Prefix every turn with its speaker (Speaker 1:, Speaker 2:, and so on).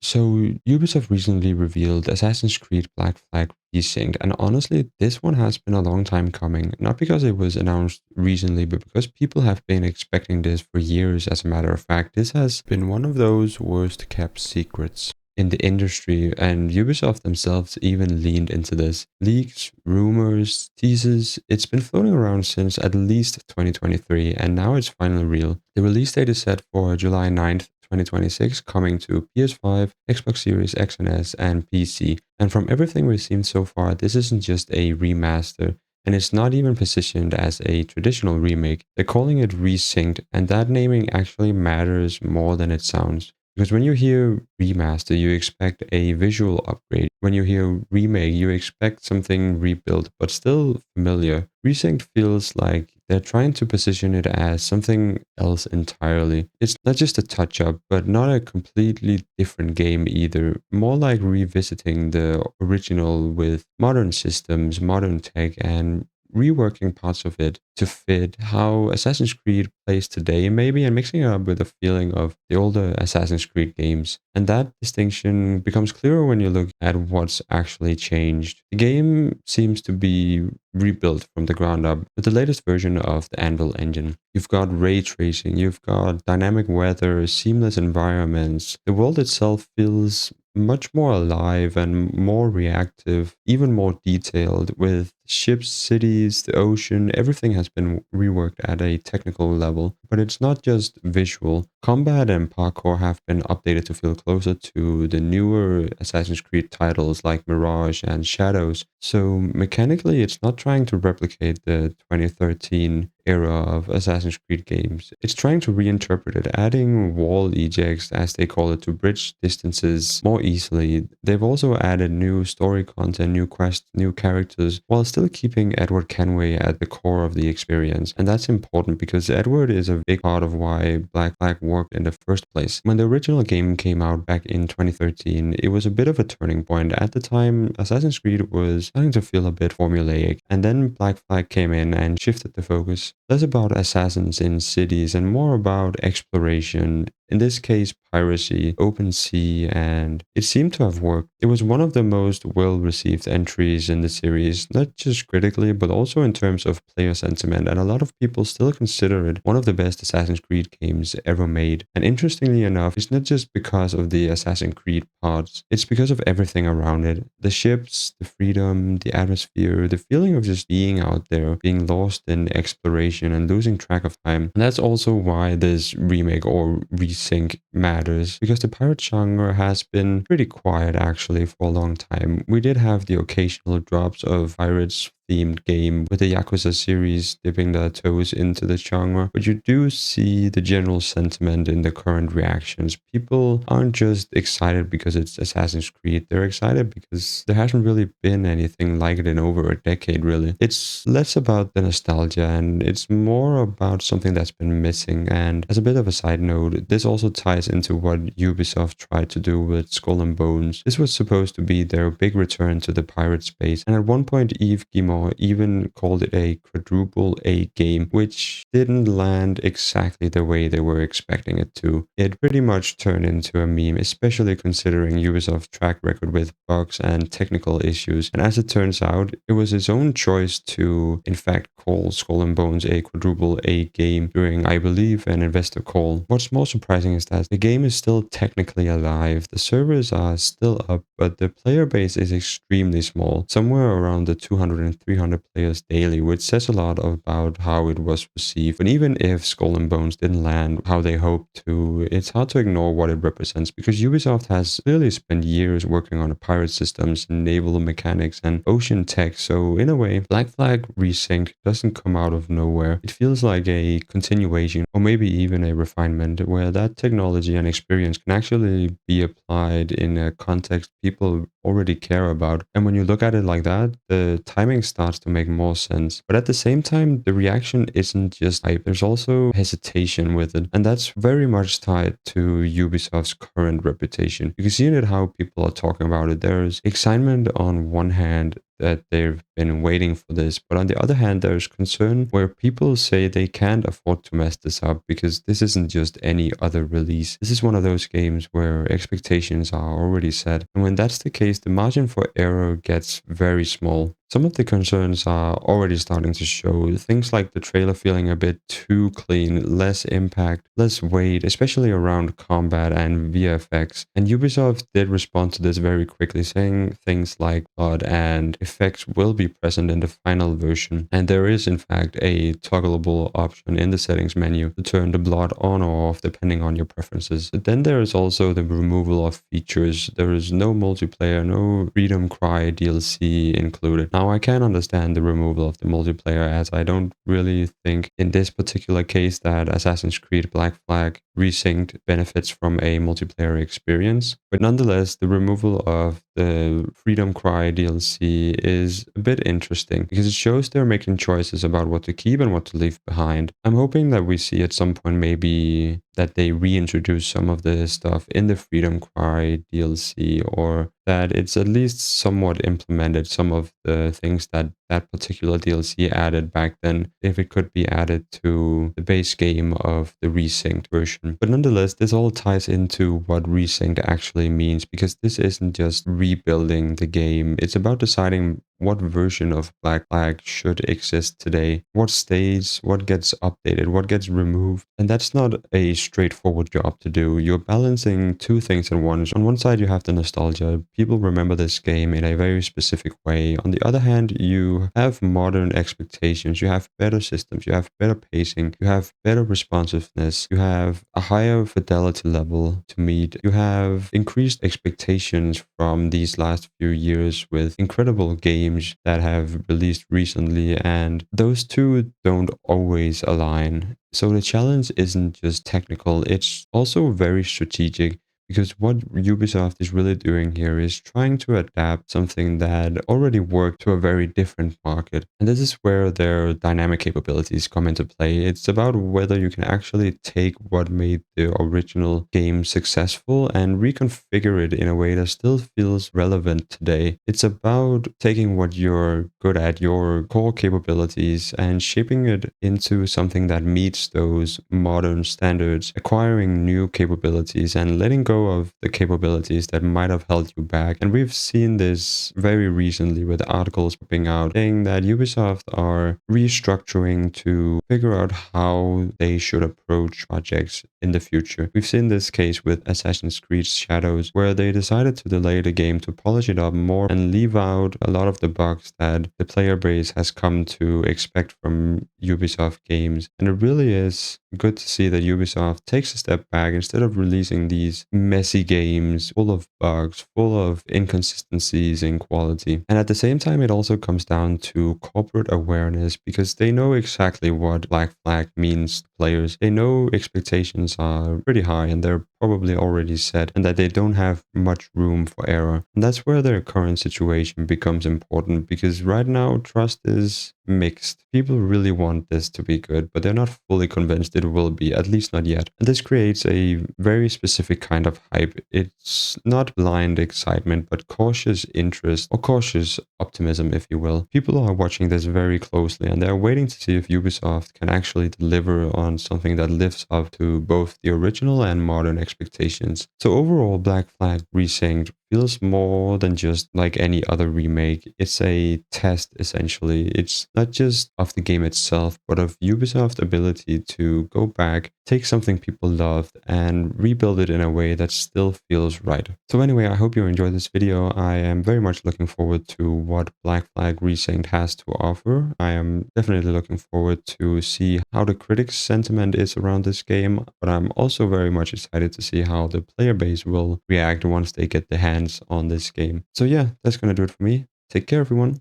Speaker 1: So, Ubisoft recently revealed Assassin's Creed Black Flag Resynced, and honestly, this one has been a long time coming. Not because it was announced recently, but because people have been expecting this for years. As a matter of fact, this has been one of those worst kept secrets in the industry, and Ubisoft themselves even leaned into this. Leaks, rumors, teasers, it's been floating around since at least 2023, and now it's finally real. The release date is set for July 9th, 2026, coming to PS5, Xbox Series X and S, and PC. And from everything we've seen so far, this isn't just a remaster, and it's not even positioned as a traditional remake. They're calling it Resynced, and that naming actually matters more than it sounds. Because when you hear remaster, you expect a visual upgrade. When you hear remake, you expect something rebuilt, but still familiar. Resynced feels like they're trying to position it as something else entirely. It's not just a touch up, but not a completely different game either. More like revisiting the original with modern systems, modern tech, and reworking parts of it to fit how Assassin's Creed plays today, maybe, and mixing it up with the feeling of the older Assassin's Creed games. And that distinction becomes clearer when you look at what's actually changed. The game seems to be rebuilt from the ground up with the latest version of the Anvil engine. You've got ray tracing, you've got dynamic weather, seamless environments. The world itself feels much more alive and more reactive, even more detailed, with ships, cities, the ocean, everything has been reworked at a technical level. But it's not just visual. Combat and parkour have been updated to feel closer to the newer Assassin's Creed titles like Mirage and Shadows. So mechanically, it's not trying to replicate the 2013 era of Assassin's Creed games. It's trying to reinterpret it, adding wall ejects, as they call it, to bridge distances more easily. They've also added new story content, new quests, new characters, while still keeping Edward Kenway at the core of the experience. And that's important because Edward is a big part of why Black Flag worked in the first place. When the original game came out back in 2013, it was a bit of a turning point. At the time, Assassin's Creed was starting to feel a bit formulaic, and then Black Flag came in and shifted the focus. Less about assassins in cities and more about exploration. In this case, piracy, open sea, and it seemed to have worked. It was one of the most well-received entries in the series, not just critically, but also in terms of player sentiment, and a lot of people still consider it one of the best Assassin's Creed games ever made. And interestingly enough, it's not just because of the Assassin's Creed parts, it's because of everything around it. The ships, the freedom, the atmosphere, the feeling of just being out there, being lost in exploration and losing track of time. And that's also why this remake or resync matters, because the pirate genre has been pretty quiet actually for a long time. We did have the occasional drops of pirates themed game with the Yakuza series dipping their toes into the genre, but you do see the general sentiment in the current reactions. People aren't just excited because it's Assassin's Creed, they're excited because there hasn't really been anything like it in over a decade, really. It's less about the nostalgia and it's more about something that's been missing. And as a bit of a side note, this also ties into what Ubisoft tried to do with Skull and Bones. This was supposed to be their big return to the pirate space, and at one point Yves Guillemot even called it a quadruple A game, which didn't land exactly the way they were expecting it to. It pretty much turned into a meme, especially considering Ubisoft's track record with bugs and technical issues. And as it turns out, it was his own choice to, in fact, call Skull and Bones a quadruple A game during, I believe, an investor call. What's more surprising is that the game is still technically alive, the servers are still up, but the player base is extremely small, somewhere around the 200 and 300 players daily, which says a lot about how it was received. And even if Skull and Bones didn't land how they hoped to, it's hard to ignore what it represents, because Ubisoft has clearly spent years working on pirate systems, naval mechanics, and ocean tech. So in a way, Black Flag Resynced doesn't come out of nowhere. It feels like a continuation, or maybe even a refinement, where that technology and experience can actually be applied in a context people already care about. And when you look at it like that, the timing starts to make more sense. But at the same time, the reaction isn't just hype, there's also hesitation with it. And that's very much tied to Ubisoft's current reputation. You can see in it how people are talking about it. There's excitement on one hand, that they've been waiting for this. But on the other hand, there's concern where people say they can't afford to mess this up because this isn't just any other release. This is one of those games where expectations are already set. And when that's the case, the margin for error gets very small. Some of the concerns are already starting to show. Things like the trailer feeling a bit too clean, less impact, less weight, especially around combat and VFX. And Ubisoft did respond to this very quickly, saying things like blood and effects will be present in the final version. And there is, in fact, a toggleable option in the settings menu to turn the blood on or off depending on your preferences. But then there is also the removal of features. There is no multiplayer, no Freedom Cry DLC included. Now, I can understand the removal of the multiplayer, as I don't really think in this particular case that Assassin's Creed Black Flag Resynced benefits from a multiplayer experience. But nonetheless, the removal of the Freedom Cry DLC is a bit interesting because it shows they're making choices about what to keep and what to leave behind. I'm hoping that we see at some point maybe that they reintroduce some of the stuff in the Freedom Cry DLC, or that it's at least somewhat implemented, some of the things that that particular DLC added back then, if it could be added to the base game of the Resynced version. But nonetheless, this all ties into what Resynced actually means, because this isn't just rebuilding the game, it's about deciding what version of Black Flag should exist today, what stays, what gets updated, what gets removed. And that's not a straightforward job to do. You're balancing two things at once. On one side, you have the nostalgia. People remember this game in a very specific way. On the other hand, you have modern expectations. You have better systems. You have better pacing. You have better responsiveness. You have a higher fidelity level to meet. You have increased expectations from these last few years with incredible games that have released recently, and those two don't always align. So the challenge isn't just technical, it's also very strategic. Because what Ubisoft is really doing here is trying to adapt something that already worked to a very different market. And this is where their dynamic capabilities come into play. It's about whether you can actually take what made the original game successful and reconfigure it in a way that still feels relevant today. It's about taking what you're good at, your core capabilities, and shaping it into something that meets those modern standards, acquiring new capabilities and letting go of the capabilities that might have held you back. And we've seen this very recently with articles popping out saying that Ubisoft are restructuring to figure out how they should approach projects in the future. We've seen this case with Assassin's Creed Shadows, where they decided to delay the game to polish it up more and leave out a lot of the bugs that the player base has come to expect from Ubisoft games. And it really is good to see that Ubisoft takes a step back instead of releasing these messy games full of bugs, full of inconsistencies in quality. And at the same time, it also comes down to corporate awareness, because they know exactly what Black Flag means to players. They know expectations are pretty high and they're probably already set, and that they don't have much room for error. And that's where their current situation becomes important, because right now trust is mixed. People really want this to be good, but they're not fully convinced it will be, at least not yet. And this creates a very specific kind of hype. It's not blind excitement, but cautious interest, or cautious optimism, if you will. People are watching this very closely, and they're waiting to see if Ubisoft can actually deliver on something that lives up to both the original and modern expectations. So overall, Black Flag Resynced feels more than just like any other remake. It's a test, essentially. It's not just of the game itself, but of Ubisoft's ability to go back, take something people loved, and rebuild it in a way that still feels right. So anyway, I hope you enjoyed this video. I am very much looking forward to what Black Flag Resynced has to offer. I am definitely looking forward to see how the critics' sentiment is around this game, but I'm also very much excited to see how the player base will react once they get their hands on this game. So yeah, that's gonna do it for me. Take care, everyone.